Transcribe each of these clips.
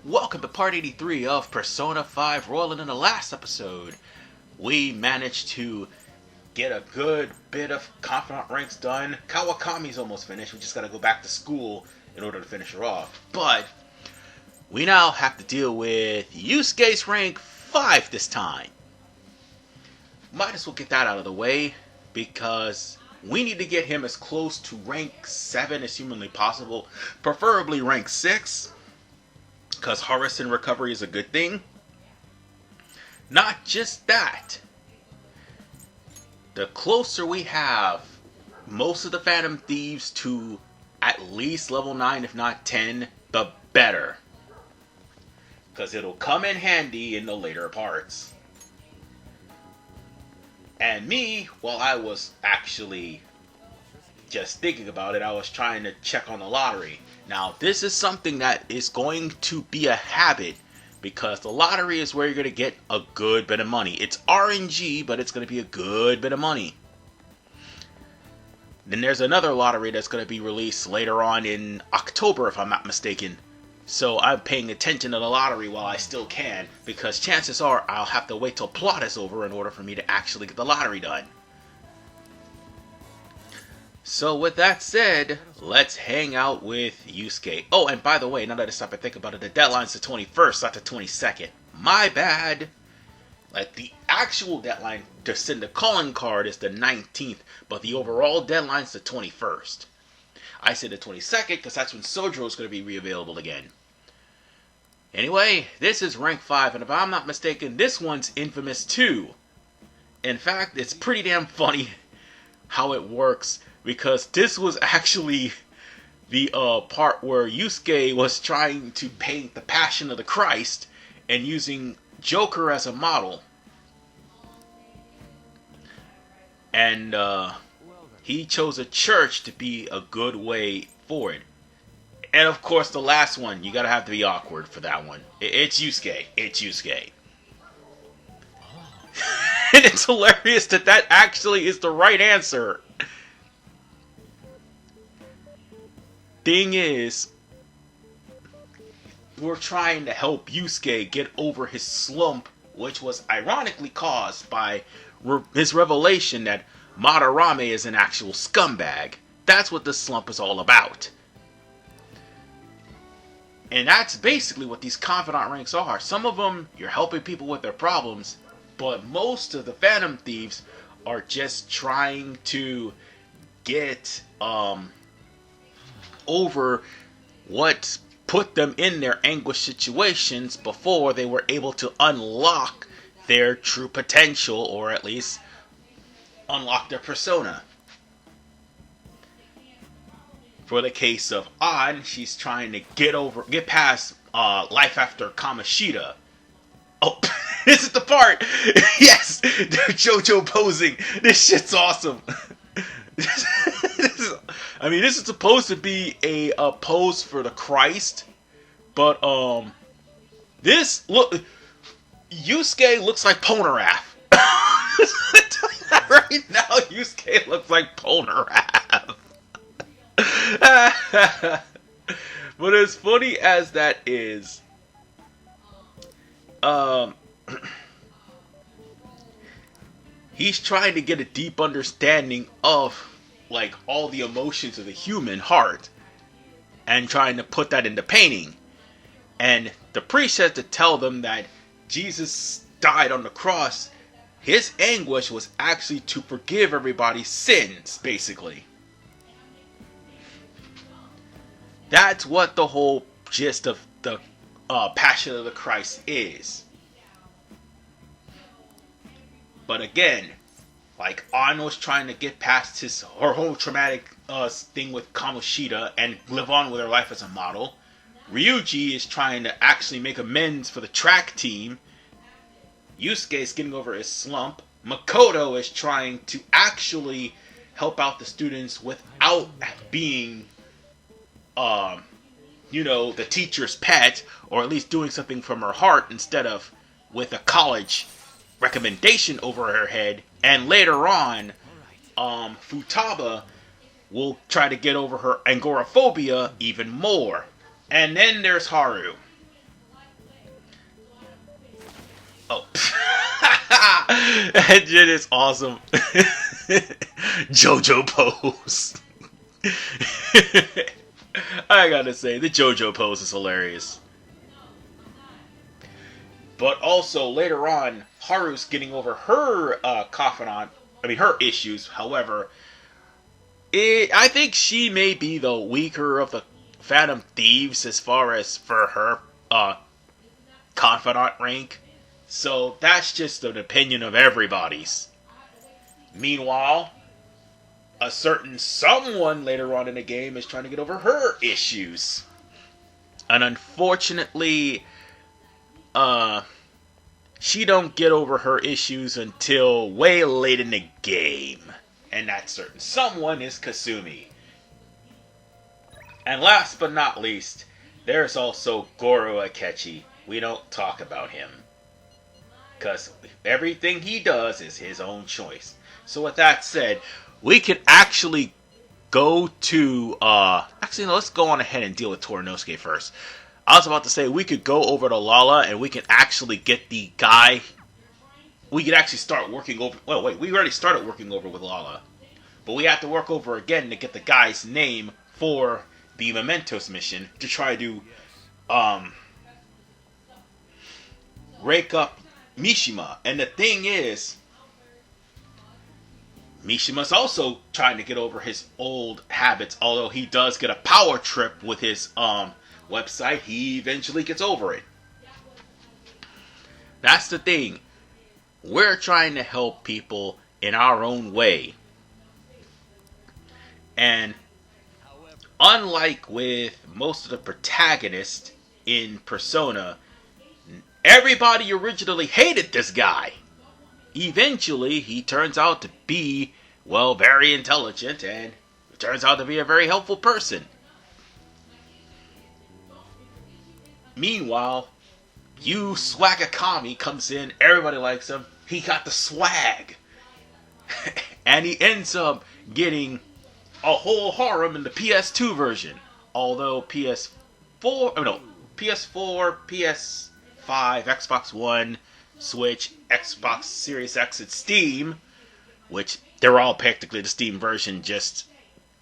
welcome to part 83 of Persona 5 Royal. In the last episode, we managed to get a good bit of Confidant Ranks done. Kawakami's almost finished, we just gotta go back to school in order to finish her off. But we now have to deal with Yusuke's rank 5 this time. Might as well get that out of the way, because we need to get him as close to rank 7 as humanly possible, preferably rank 6. Because Harvesting Recovery is a good thing. Not just that. The closer we have most of the Phantom Thieves to at least level 9, if not 10, the better. Because it'll come in handy in the later parts. And me, while I was actually just thinking about it, I was trying to check on the lottery. Now, this is something that is going to be a habit, because the lottery is where you're going to get a good bit of money. It's RNG, but it's going to be a good bit of money. Then there's another lottery that's going to be released later on in October, if I'm not mistaken. So I'm paying attention to the lottery while I still can, because chances are I'll have to wait till plot is over in order for me to actually get the lottery done. So with that said, let's hang out with Yusuke. Oh, and by the way, now that I stop and think about it, the deadline's the 21st, not the 22nd. My bad. Like, the actual deadline to send the calling card is the 19th, but the overall deadline's the 21st. I said the 22nd because that's when Sojo's going to be re-available again. Anyway, this is rank 5, and if I'm not mistaken, this one's infamous too. In fact, it's pretty damn funny how it works, because this was actually the part where Yusuke was trying to paint the Passion of the Christ and using Joker as a model. And he chose a church to be a good way for it. And of course, the last one, you gotta have to be awkward for that one. It's Yusuke. It's Yusuke. And it's hilarious that that actually is the right answer. Thing is, we're trying to help Yusuke get over his slump, which was ironically caused by his revelation that Madarame is an actual scumbag. That's what this slump is all about. And that's basically what these Confidant Ranks are. Some of them, you're helping people with their problems, but most of the Phantom Thieves are just trying to get over what put them in their anguish situations before they were able to unlock their true potential, or at least unlock their persona. For the case of An, she's trying to get past life after Kamoshida. Oh, this is the part! Yes! JoJo posing! This shit's awesome! This is supposed to be a pose for the Christ, but Yusuke looks like Polnareff. Right now, Yusuke looks like Polnareff. But as funny as that is, he's trying to get a deep understanding of, like, all the emotions of the human heart and trying to put that into painting. And the priest has to tell them that Jesus died on the cross. His anguish was actually to forgive everybody's sins, basically. That's what the whole gist of the Passion of the Christ is. But again, like, An was trying to get past her whole traumatic thing with Kamoshida and live on with her life as a model. Ryuji is trying to actually make amends for the track team. Yusuke is getting over his slump. Makoto is trying to actually help out the students without being, the teacher's pet, or at least doing something from her heart instead of with a college recommendation over her head. And later on, Futaba will try to get over her agoraphobia even more. And then there's Haru. Oh. That shit is awesome. JoJo pose. I gotta say, the JoJo pose is hilarious. But also, later on, Haru's getting over her her issues. However, I think she may be the weaker of the Phantom Thieves as far as for her Confidant rank. So that's just an opinion of everybody's. Meanwhile, a certain someone later on in the game is trying to get over her issues. And unfortunately, she don't get over her issues until way late in the game. And that certain someone is Kasumi. And last but not least, there's also Goro Akechi. We don't talk about him, because everything he does is his own choice. So with that said, we could actually go to... Actually, no, let's go on ahead and deal with Torinosuke first. I was about to say, we could go over to Lala and we can actually get the guy... We could actually start working over... Well, wait, we already started working over with Lala. But we have to work over again to get the guy's name for the Mementos mission to try to rake up Mishima. And the thing is, Mishima's also trying to get over his old habits. Although he does get a power trip with his website, he eventually gets over it. That's the thing. We're trying to help people in our own way. And unlike with most of the protagonists in Persona, everybody originally hated this guy. Eventually, he turns out to be, well, very intelligent, and he turns out to be a very helpful person. Meanwhile, Yu Swagakami comes in, everybody likes him, he got the swag. And he ends up getting a whole harem in the PS2 version. Although PS4, PS5, Xbox One, Switch, Xbox Series X, and Steam, which they're all practically the Steam version just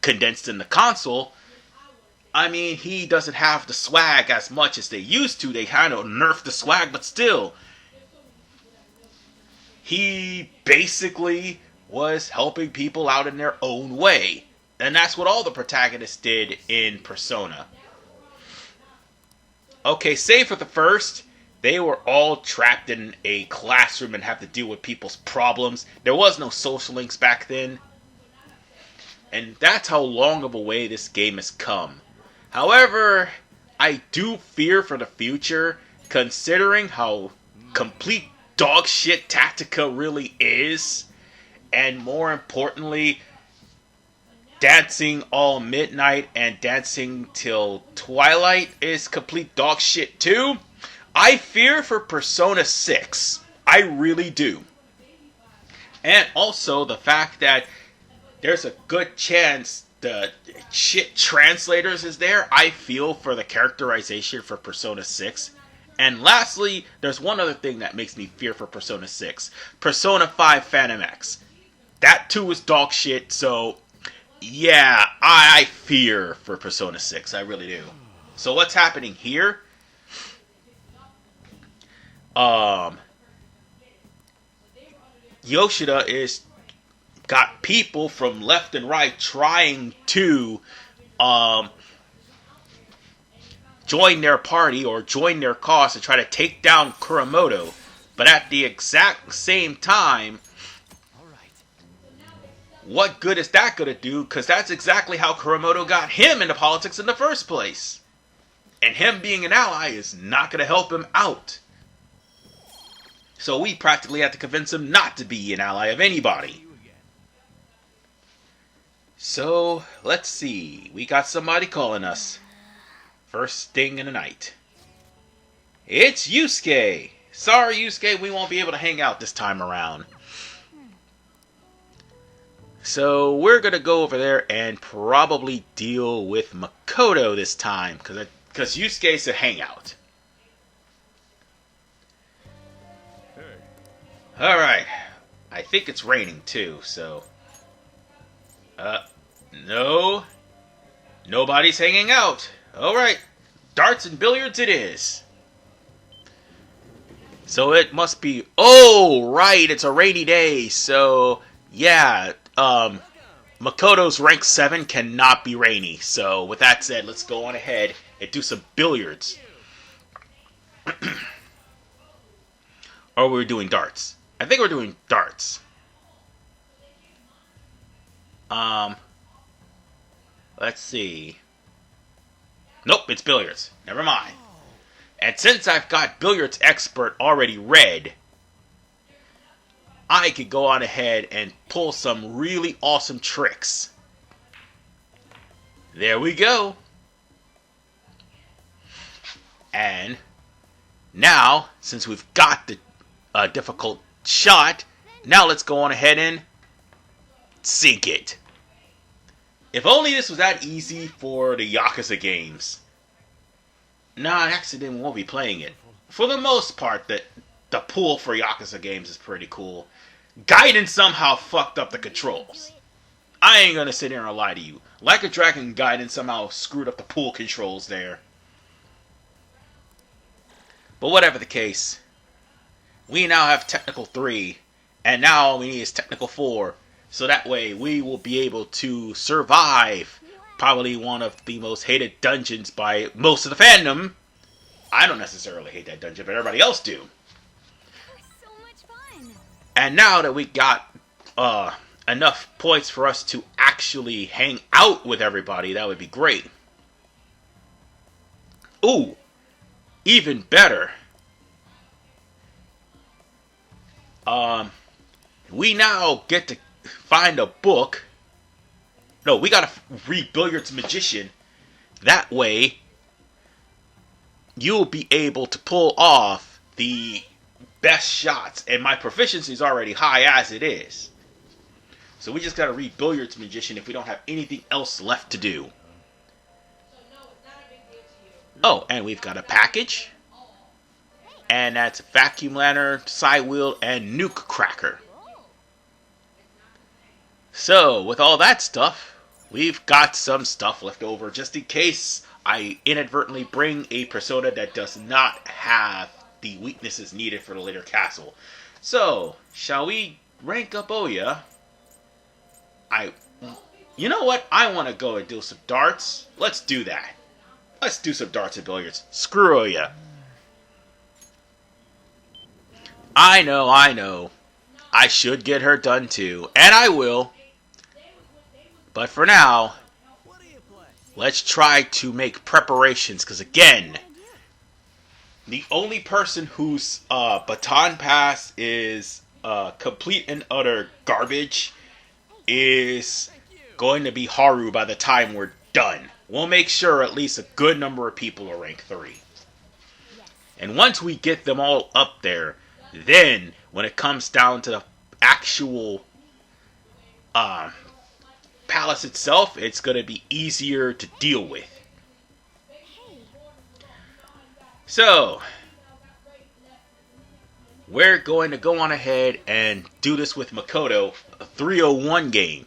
condensed in the console. I mean, he doesn't have the swag as much as they used to. They kind of nerfed the swag, but still, he basically was helping people out in their own way. And that's what all the protagonists did in Persona. Okay, save for the first, they were all trapped in a classroom and have to deal with people's problems. There was no social links back then. And that's how long of a way this game has come. However, I do fear for the future, considering how complete dog shit Tactica really is. And more importantly, Dancing All Midnight and Dancing Till Twilight is complete dog shit too. I fear for Persona 6. I really do. And also the fact that there's a good chance the shit translators is there. I feel for the characterization for Persona 6. And lastly, there's one other thing that makes me fear for Persona 6. Persona 5 Phantom X. That too is dog shit, so yeah, I fear for Persona 6. I really do. So what's happening here? Yoshida is got people from left and right trying to join their party or join their cause to try to take down Kuramoto. But at the exact same time, what good is that going to do? Because that's exactly how Kuramoto got him into politics in the first place. And him being an ally is not going to help him out. So we practically have to convince him not to be an ally of anybody. So, let's see. We got somebody calling us. First thing in the night. It's Yusuke! Sorry, Yusuke, we won't be able to hang out this time around. So, we're going to go over there and probably deal with Makoto this time. Because Yusuke's a hangout. Alright. I think it's raining too, so... No. Nobody's hanging out. Alright. Darts and billiards it is. So it must be... Oh, right. It's a rainy day. So, yeah. Makoto's rank 7 cannot be rainy. So, with that said, let's go on ahead and do some billiards. Or we're doing darts. I think we're doing darts. Let's see. Nope, it's billiards. Never mind. And since I've got Billiards Expert already read, I could go on ahead and pull some really awesome tricks. There we go. And now, since we've got the difficult shot, now let's go on ahead and sink it. If only this was that easy for the Yakuza games. Nah, actually, we won't be playing it. For the most part, the pool for Yakuza games is pretty cool. Gaiden somehow fucked up the controls. I ain't gonna sit here and lie to you. Like a Dragon Gaiden somehow screwed up the pool controls there. But whatever the case, we now have Technical 3, and now all we need is Technical 4. So that way we will be able to survive probably one of the most hated dungeons by most of the fandom. I don't necessarily hate that dungeon, but everybody else do. So much fun. And now that we got enough points for us to actually hang out with everybody, that would be great. Ooh, even better. We now get to find a book. No, we gotta read Billiards Magician. That way, you'll be able to pull off the best shots. And my proficiency is already high as it is. So we just gotta read Billiards Magician if we don't have anything else left to do. Oh, and we've got a package. And that's Vacuum Lantern, Side Wheel, and Nuke Cracker. So, with all that stuff, we've got some stuff left over just in case I inadvertently bring a persona that does not have the weaknesses needed for the later castle. So, shall we rank up Oya? You know what? I want to go and do some darts. Let's do that. Let's do some darts and billiards. Screw Oya. I know. I should get her done too, and I will. But for now, let's try to make preparations, because again, the only person whose baton pass is complete and utter garbage is going to be Haru by the time we're done. We'll make sure at least a good number of people are rank 3. And once we get them all up there, then when it comes down to the actual palace itself, it's going to be easier to deal with. So, we're going to go on ahead and do this with Makoto, a 301 game.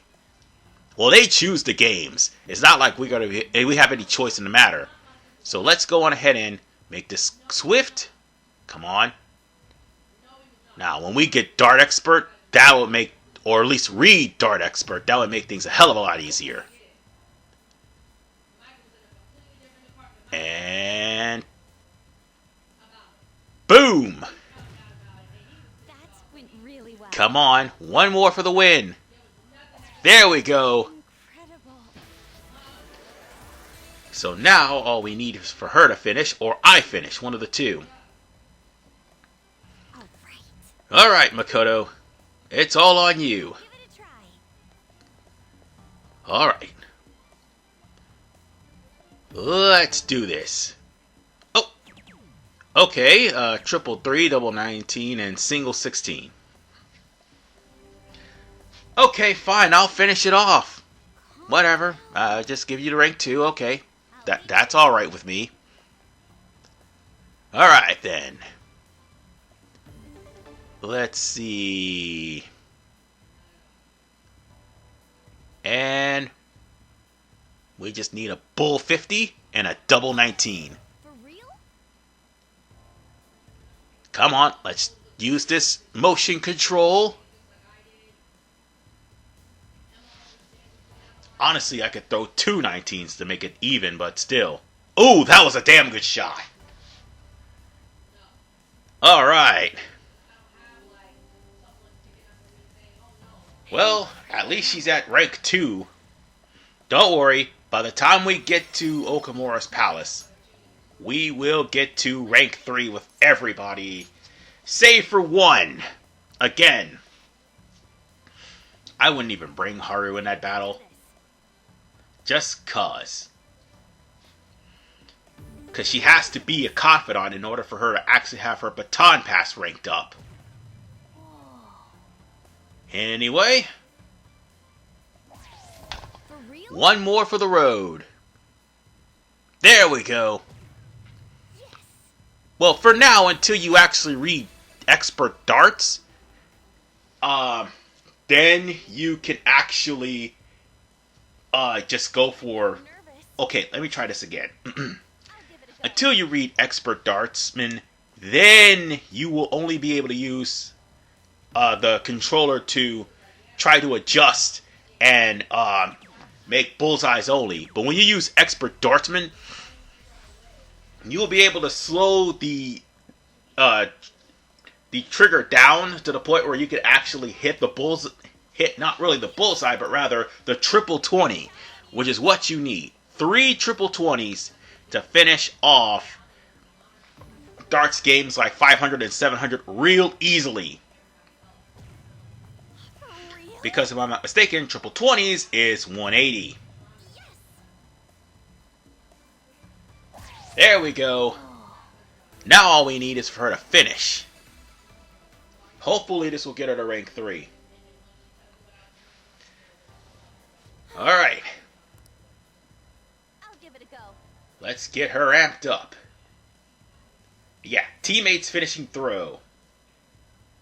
Well, they choose the games. It's not like we have any choice in the matter. So let's go on ahead and make this swift. Come on. Now, when we get Dart Expert, that will make, or at least read Dart Expert, that would make things a hell of a lot easier. And boom! Went really well. Come on, one more for the win. There we go. Incredible. So now all we need is for her to finish, or I finish, one of the two. All right, Makoto, it's all on you. Give it a try. All right. Let's do this. Oh, okay. Triple 3, double 19, and single 16. Okay, fine. I'll finish it off. Whatever. Just give you the rank 2. Okay, that's all right with me. All right then. Let's see. And we just need a bull 50 and a double 19. For real? Come on, let's use this motion control. Honestly, I could throw two 19s to make it even, but still. Ooh, that was a damn good shot. Alright. Well, at least she's at rank 2. Don't worry, by the time we get to Okamura's palace, we will get to rank 3 with everybody, save for one. Again, I wouldn't even bring Haru in that battle. Just cause. Because she has to be a confidant in order for her to actually have her baton pass ranked up. Anyway, For real? one more for the road. There we go. Well, for now, until you actually read Expert Darts, then you can actually just go for... Nervous. Okay, let me try this again. I'll give it a go. Until you read Expert Dartsman, then you will only be able to use the controller to try to adjust and make bullseyes only. But when you use Expert Dartsman, you will be able to slow the trigger down to the point where you can actually hit the hit not really the bullseye, but rather the triple 20, which is what you need. 3 triple 20s to finish off darts games like 500 and 700 real easily. For real? Because if I'm not mistaken, triple 20s is 180. There we go. Now all we need is for her to finish. Hopefully this will get her to rank 3. Alright, I'll give it a go. let's get her amped up. Yeah, teammates finishing throw.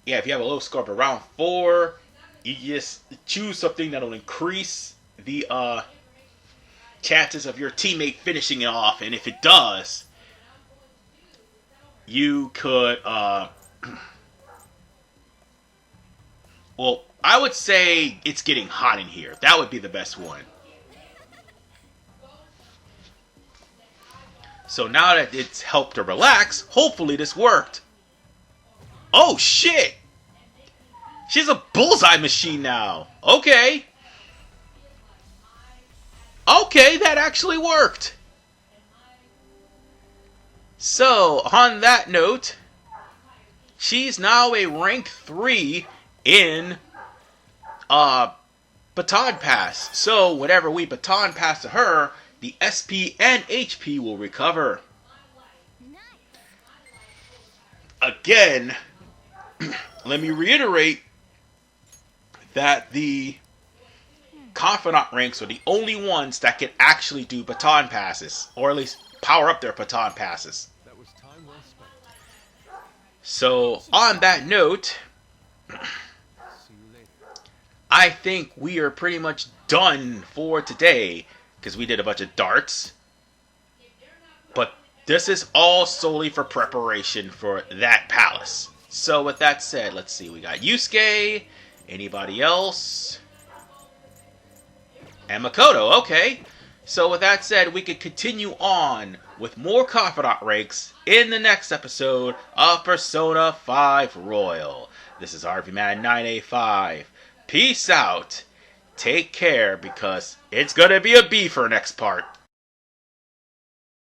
Yeah, if you have a low score of around 4, you just choose something that'll increase the chances of your teammate finishing it off, and if it does, you could well, I would say It's Getting Hot in Here. That would be the best one. So now that it's helped her relax, hopefully this worked. Oh shit! She's a bullseye machine now. Okay. Okay, that actually worked. So, on that note, she's now a rank 3 in baton pass. So, whenever we baton pass to her, the SP and HP will recover. Nice. Again, let me reiterate that the Confidant Ranks are the only ones that can actually do baton passes, or at least power up their baton passes. That was time well spent. So, on that note, See you later. I think we are pretty much done for today, because we did a bunch of darts. But this is all solely for preparation for that palace. So with that said, let's see, we got Yusuke, anybody else? And Makoto, okay. So with that said, we could continue on with more Confidant Ranks in the next episode of Persona 5 Royal. This is RVMan985. Peace out. Take care, because it's gonna be a beefer next part.